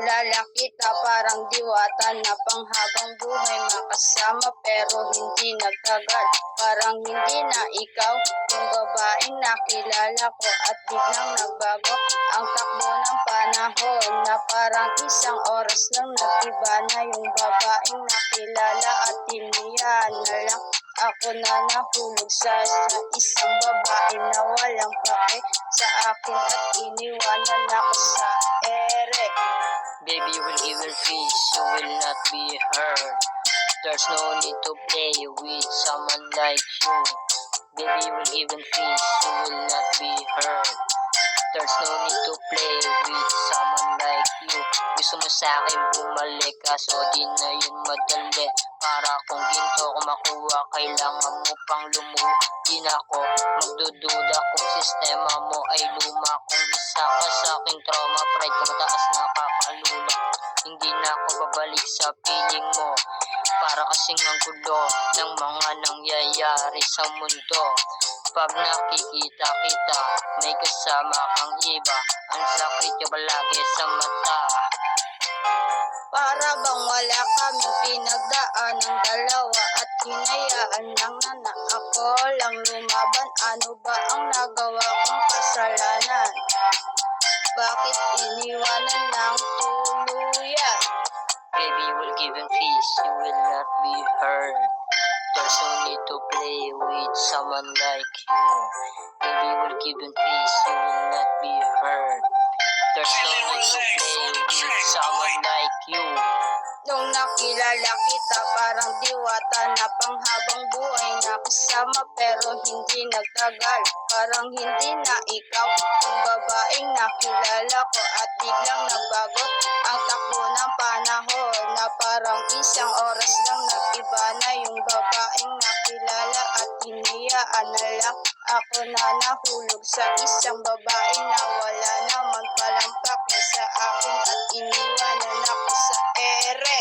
nakilala kita, parang diwata na panghabang buhay makasama, pero hindi nagtagal, parang hindi na ikaw yung babaeng nakilala ko. At biglang nagbago ang takbo ng panahon, na parang isang oras lang nag-iba na yung babaeng nakilala. At iniyan na lang ako na nahulog sa isang babae na walang pake sa akin, at iniwanan ako sa ere. Baby, you will even fish, you will not be hurt. There's no need to play with someone like you. Baby, you will even fish, you will not be hurt. There's no need to play with someone like you. Gusto mo sa'kin bumalik, kaso di na yun madali. Para kung ginto ko makuha, kailangan mo pang lumuha. Di na ako magdududa kung sistema mo ay luma. Kung isa ka sa'king trauma, pride ko mataas nakakalula. Hindi na ako babalik sa piling mo, para kasing ang gulo ng mga nangyayari sa mundo. Pag nakikita kita, may kasama kang iba, ang sakit ka palagi sa mata. Para bang wala kaming pinagdaan ng dalawa, at hinayaan lang na ako lang lumaban. Ano ba ang nagawa kong kasalanan? Bakit iniwanan ng tuluyan? Baby, you will give and fish, you will not be hurt. There's no need to play with someone like you. Baby, you will give and fish, you will not be hurt. There's no need to play with someone like you. Nung nakilala kita, parang diwata na panghabang buhay nakasama, pero hindi nagtagal, parang hindi na ikaw yung babaeng nakilala ko. At biglang nagbago ang takbo ng panahon, na parang isang oras lang nag-iba na yung babaeng nakilala. At hinayaan na lang ako na nahulog sa isang babae na wala naman palang pake sa akin, at iniwanan ako sa ere.